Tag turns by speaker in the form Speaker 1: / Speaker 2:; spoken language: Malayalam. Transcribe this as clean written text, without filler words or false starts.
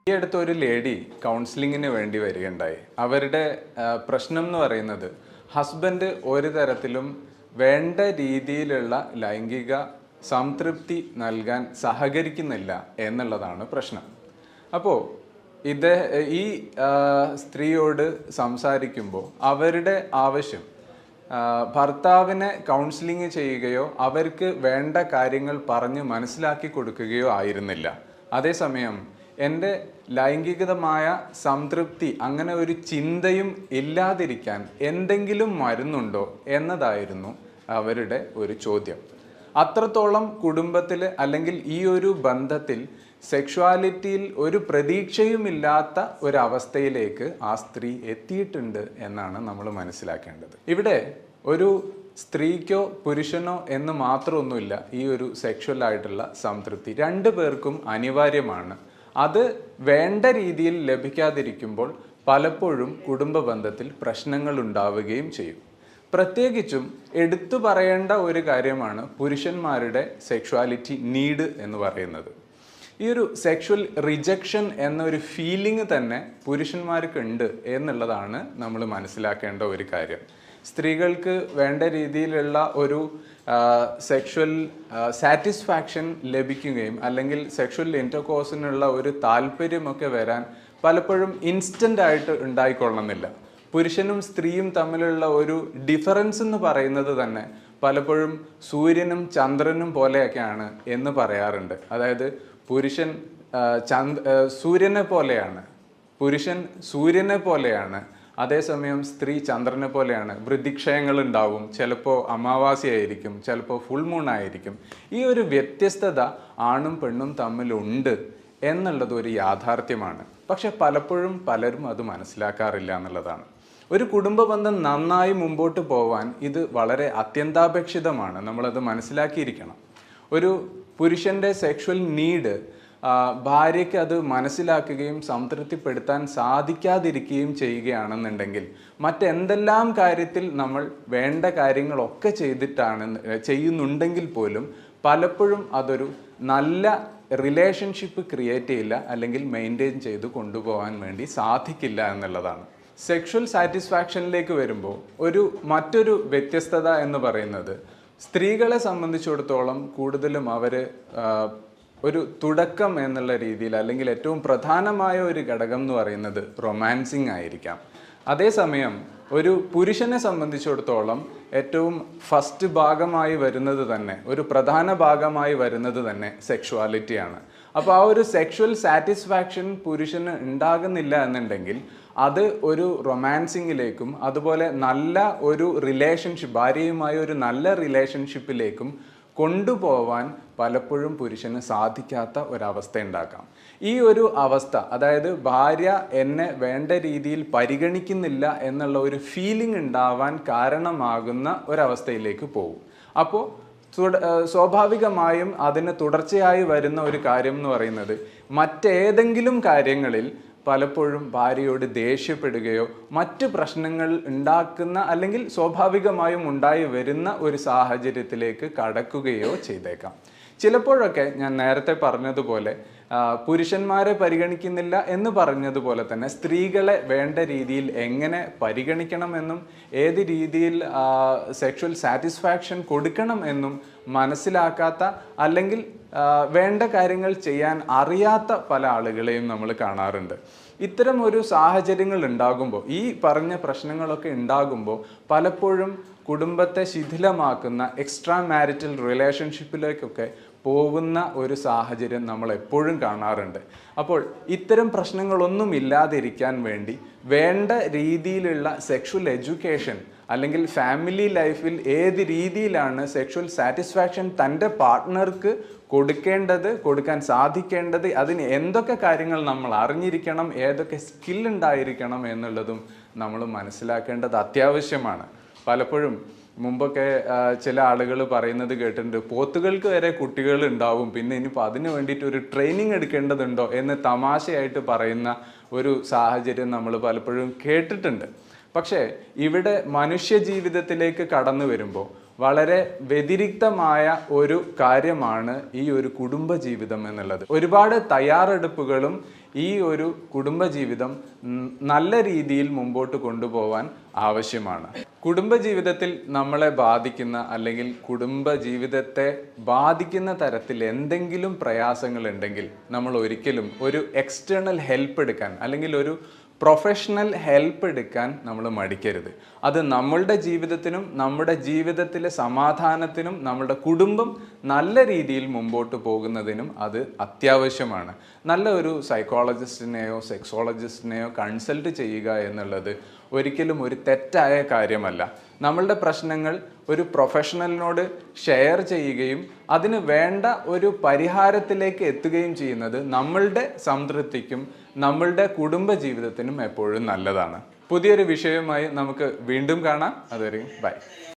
Speaker 1: ഈ അടുത്ത ഒരു ലേഡി കൗൺസിലിങ്ങിന് വേണ്ടി വരികയുണ്ടായി. അവരുടെ പ്രശ്നം എന്ന് പറയുന്നത് ഹസ്ബൻഡ് ഒരു തരത്തിലും വേണ്ട രീതിയിലുള്ള ലൈംഗിക സംതൃപ്തി നൽകാൻ സഹകരിക്കുന്നില്ല എന്നുള്ളതാണ് പ്രശ്നം. അപ്പോൾ ഈ സ്ത്രീയോട് സംസാരിക്കുമ്പോൾ അവരുടെ ആവശ്യം ഭർത്താവിനെ കൗൺസിലിംഗ് ചെയ്യുകയോ അവർക്ക് വേണ്ട കാര്യങ്ങൾ പറഞ്ഞ് മനസ്സിലാക്കി കൊടുക്കുകയോ ആയിരുന്നില്ല. അതേസമയം എൻ്റെ ലൈംഗികമായ സംതൃപ്തി അങ്ങനെ ഒരു ചിന്തയും ഇല്ലാതിരിക്കാൻ എന്തെങ്കിലും മരുന്നുണ്ടോ എന്നതായിരുന്നു അവരുടെ ഒരു ചോദ്യം. അത്രത്തോളം കുടുംബത്തിൽ അല്ലെങ്കിൽ ഈ ഒരു ബന്ധത്തിൽ സെക്ഷുവാലിറ്റിയിൽ ഒരു പ്രതീക്ഷയുമില്ലാത്ത ഒരവസ്ഥയിലേക്ക് ആ സ്ത്രീ എത്തിയിട്ടുണ്ട് എന്നാണ് നമ്മൾ മനസ്സിലാക്കേണ്ടത്. ഇവിടെ ഒരു സ്ത്രീക്കോ പുരുഷനോ എന്ന് മാത്രമൊന്നുമില്ല ഈ ഒരു സെക്ഷുവൽ ആയിട്ടുള്ള സംതൃപ്തി. രണ്ടു പേർക്കും അനിവാര്യമാണ്. അത് വേണ്ട രീതിയിൽ ലഭിക്കാതിരിക്കുമ്പോൾ പലപ്പോഴും കുടുംബ ബന്ധത്തിൽ പ്രശ്നങ്ങൾ ഉണ്ടാവുകയും ചെയ്യും. പ്രത്യേകിച്ചും എടുത്തു പറയേണ്ട ഒരു കാര്യമാണ് പുരുഷന്മാരുടെ സെക്ഷുവാലിറ്റി നീഡ് എന്ന് പറയുന്നത്. ഈ ഒരു സെക്ഷുവൽ റിജക്ഷൻ എന്നൊരു ഫീലിംഗ് തന്നെ പുരുഷന്മാർക്ക് ഉണ്ട് എന്നുള്ളതാണ് നമ്മൾ മനസ്സിലാക്കേണ്ട ഒരു കാര്യം. സ്ത്രീകൾക്ക് വേണ്ട രീതിയിലുള്ള ഒരു സെക്ഷുവൽ സാറ്റിസ്ഫാക്ഷൻ ലഭിക്കുകയും അല്ലെങ്കിൽ സെക്ഷുവൽ ഇൻ്റർകോഴ്സിനുള്ള ഒരു താല്പര്യമൊക്കെ വരാൻ പലപ്പോഴും ഇൻസ്റ്റൻ്റ് ആയിട്ട് ഉണ്ടായിക്കൊള്ളണമെന്നില്ല. പുരുഷനും സ്ത്രീയും തമ്മിലുള്ള ഒരു ഡിഫറൻസ് എന്ന് പറയുന്നത് തന്നെ പലപ്പോഴും സൂര്യനും ചന്ദ്രനും പോലെയൊക്കെയാണ് എന്ന് പറയാറുണ്ട്. അതായത് പുരുഷൻ സൂര്യനെ പോലെയാണ്, പുരുഷൻ സൂര്യനെ പോലെയാണ്, അതേസമയം സ്ത്രീ ചന്ദ്രനെ പോലെയാണ്. വൃദ്ധിക്ഷയങ്ങൾ ഉണ്ടാവും, ചിലപ്പോൾ അമാവാസ്യയായിരിക്കും, ചിലപ്പോൾ ഫുൾ മൂൺ ആയിരിക്കും. ഈ ഒരു വ്യത്യസ്തത ആണും പെണ്ണും തമ്മിലുണ്ട് എന്നുള്ളത് ഒരു യാഥാർത്ഥ്യമാണ്. പക്ഷെ പലപ്പോഴും പലരും അത് മനസ്സിലാക്കാറില്ല എന്നുള്ളതാണ്. ഒരു കുടുംബ ബന്ധം നന്നായി മുമ്പോട്ട് പോവാൻ ഇത് വളരെ അത്യന്താപേക്ഷിതമാണ്. നമ്മളത് മനസ്സിലാക്കിയിരിക്കണം. ഒരു പുരുഷൻ്റെ സെക്ഷുവൽ നീഡ് ഭാര്യയ്ക്ക് അത് മനസ്സിലാക്കുകയും സംതൃപ്തിപ്പെടുത്താൻ സാധിക്കാതിരിക്കുകയും ചെയ്യുകയാണെന്നുണ്ടെങ്കിൽ മറ്റെന്തെല്ലാം കാര്യത്തിൽ നമ്മൾ വേണ്ട കാര്യങ്ങളൊക്കെ ചെയ്യുന്നുണ്ടെങ്കിൽ പോലും പലപ്പോഴും അതൊരു നല്ല റിലേഷൻഷിപ്പ് ക്രിയേറ്റ് ചെയ്യില്ല, അല്ലെങ്കിൽ മെയിൻറ്റെയിൻ ചെയ്ത് കൊണ്ടുപോകാൻ വേണ്ടി സാധിക്കില്ല എന്നുള്ളതാണ്. സെക്ഷുവൽ സാറ്റിസ്ഫാക്ഷനിലേക്ക് വരുമ്പോൾ മറ്റൊരു വ്യത്യസ്തത എന്ന് പറയുന്നത് സ്ത്രീകളെ സംബന്ധിച്ചിടത്തോളം കൂടുതലും അവർ ഒരു തുടക്കം എന്നുള്ള രീതിയിൽ അല്ലെങ്കിൽ ഏറ്റവും പ്രധാനമായ ഒരു ഘടകം എന്ന് പറയുന്നത് റൊമാൻസിങ് ആയിരിക്കാം. അതേസമയം ഒരു പുരുഷനെ സംബന്ധിച്ചിടത്തോളം ഏറ്റവും ഫസ്റ്റ് ഭാഗമായി വരുന്നത് തന്നെ, ഒരു പ്രധാന ഭാഗമായി വരുന്നത് തന്നെ സെക്ഷുവാലിറ്റിയാണ്. അപ്പോൾ ആ ഒരു സെക്ഷുവൽ സാറ്റിസ്ഫാക്ഷൻ പുരുഷന് ഉണ്ടാകുന്നില്ല എന്നുണ്ടെങ്കിൽ അത് ഒരു റൊമാൻസിങ്ങിലേക്കും അതുപോലെ നല്ല ഒരു റിലേഷൻഷിപ്പ്, ഭാര്യയുമായി ഒരു നല്ല റിലേഷൻഷിപ്പിലേക്കും കൊണ്ടുപോവാൻ പലപ്പോഴും പുരുഷന് സാധിക്കാത്ത ഒരവസ്ഥ ഉണ്ടാക്കാം. ഈ ഒരു അവസ്ഥ, അതായത് ഭാര്യ എന്നെ വേണ്ട രീതിയിൽ പരിഗണിക്കുന്നില്ല എന്നുള്ള ഒരു ഫീലിംഗ് ഉണ്ടാവാൻ കാരണമാകുന്ന ഒരവസ്ഥയിലേക്ക് പോകും. അപ്പോൾ സ്വാഭാവികമായും അതിന് തുടർച്ചയായി വരുന്ന ഒരു കാര്യം എന്ന് പറയുന്നത് മറ്റേതെങ്കിലും കാര്യങ്ങളിൽ പലപ്പോഴും ഭാര്യയോട് ദേഷ്യപ്പെടുകയോ മറ്റ് പ്രശ്നങ്ങൾ ഉണ്ടാക്കുന്ന അല്ലെങ്കിൽ സ്വാഭാവികമായും ഉണ്ടായി വരുന്ന ഒരു സാഹചര്യത്തിലേക്ക് കടക്കുകയോ ചെയ്തേക്കാം. ചിലപ്പോഴൊക്കെ ഞാൻ നേരത്തെ പറഞ്ഞതുപോലെ പുരുഷന്മാരെ പരിഗണിക്കുന്നില്ല എന്ന് പറഞ്ഞതുപോലെ തന്നെ സ്ത്രീകളെ വേണ്ട രീതിയിൽ എങ്ങനെ പരിഗണിക്കണമെന്നും ഏത് രീതിയിൽ സെക്ഷുവൽ സാറ്റിസ്ഫാക്ഷൻ കൊടുക്കണം എന്നും മനസ്സിലാക്കാത്ത അല്ലെങ്കിൽ വേണ്ട കാര്യങ്ങൾ ചെയ്യാൻ അറിയാത്ത പല ആളുകളെയും നമ്മൾ കാണാറുണ്ട്. ഇത്തരം ഒരു സാഹചര്യങ്ങൾ ഉണ്ടാകുമ്പോൾ, ഈ പറഞ്ഞ പ്രശ്നങ്ങളൊക്കെ ഉണ്ടാകുമ്പോൾ പലപ്പോഴും കുടുംബത്തെ ശിഥിലമാക്കുന്ന എക്സ്ട്രാ മാരിറ്റൽ റിലേഷൻഷിപ്പിലേക്കൊക്കെ പോകുന്ന ഒരു സാഹചര്യം നമ്മൾ എപ്പോഴും കാണാറുണ്ട്. അപ്പോൾ ഇത്തരം പ്രശ്നങ്ങളൊന്നും ഇല്ലാതിരിക്കാൻ വേണ്ടി വേണ്ട രീതിയിലുള്ള സെക്ഷുവൽ എഡ്യൂക്കേഷൻ അല്ലെങ്കിൽ ഫാമിലി ലൈഫിൽ ഏത് രീതിയിലാണ് സെക്ഷുവൽ സാറ്റിസ്ഫാക്ഷൻ തൻ്റെ പാർട്ട്ണർക്ക് കൊടുക്കാൻ സാധിക്കേണ്ടത്, അതിന് എന്തൊക്കെ കാര്യങ്ങൾ നമ്മൾ അറിഞ്ഞിരിക്കണം, ഏതൊക്കെ സ്കിൽ ഉണ്ടായിരിക്കണം എന്നുള്ളതും നമ്മൾ മനസ്സിലാക്കേണ്ടത് അത്യാവശ്യമാണ്. പലപ്പോഴും മുമ്പൊക്കെ ചില ആളുകൾ പറയുന്നത് കേട്ടിട്ടുണ്ട്, പോത്തുകൾക്ക് വരെ കുട്ടികൾ ഉണ്ടാവും, പിന്നെ ഇനിയിപ്പോൾ അതിന് വേണ്ടിയിട്ട് ഒരു ട്രെയിനിങ് എടുക്കേണ്ടതുണ്ടോ എന്ന് തമാശയായിട്ട് പറയുന്ന ഒരു സാഹചര്യം നമ്മൾ പലപ്പോഴും കേട്ടിട്ടുണ്ട്. പക്ഷേ ഇവിടെ മനുഷ്യ ജീവിതത്തിലേക്ക് കടന്നു വരുമ്പോൾ വളരെ വ്യതിരിക്തമായ ഒരു കാര്യമാണ് ഈ ഒരു കുടുംബജീവിതം എന്നുള്ളത്. ഒരുപാട് തയ്യാറെടുപ്പുകളും ഈ ഒരു കുടുംബജീവിതം നല്ല രീതിയിൽ മുമ്പോട്ട് കൊണ്ടുപോകാൻ ആവശ്യമാണ്. കുടുംബജീവിതത്തിൽ നമ്മളെ ബാധിക്കുന്ന അല്ലെങ്കിൽ കുടുംബജീവിതത്തെ ബാധിക്കുന്ന തരത്തിൽ എന്തെങ്കിലും പ്രയാസങ്ങൾ ഉണ്ടെങ്കിൽ നമ്മൾ ഒരിക്കലും ഒരു എക്സ്റ്റേണൽ ഹെൽപ്പ് എടുക്കാൻ അല്ലെങ്കിൽ ഒരു പ്രൊഫഷണൽ ഹെൽപ്പ് എടുക്കാൻ നമ്മൾ മടിക്കരുത്. അത് നമ്മളുടെ ജീവിതത്തിനും നമ്മുടെ ജീവിതത്തിലെ സമാധാനത്തിനും നമ്മുടെ കുടുംബം നല്ല രീതിയിൽ മുമ്പോട്ട് പോകുന്നതിനും അത് അത്യാവശ്യമാണ്. നല്ല ഒരു സൈക്കോളജിസ്റ്റിനെയോ സെക്സോളജിസ്റ്റിനെയോ കൺസൾട്ട് ചെയ്യുക എന്നുള്ളത് ഒരിക്കലും ഒരു തെറ്റായ കാര്യമല്ല. നമ്മളുടെ പ്രശ്നങ്ങൾ ഒരു പ്രൊഫഷണലിനോട് ഷെയർ ചെയ്യുകയും അതിന് വേണ്ട ഒരു പരിഹാരത്തിലേക്ക് എത്തുകയും ചെയ്യുന്നത് നമ്മളുടെ സംതൃപ്തിക്കും നമ്മളുടെ കുടുംബ ജീവിതത്തിനും എപ്പോഴും നല്ലതാണ്. പുതിയൊരു വിഷയവുമായി നമുക്ക് വീണ്ടും കാണാം. അതുവരെയും ബൈ.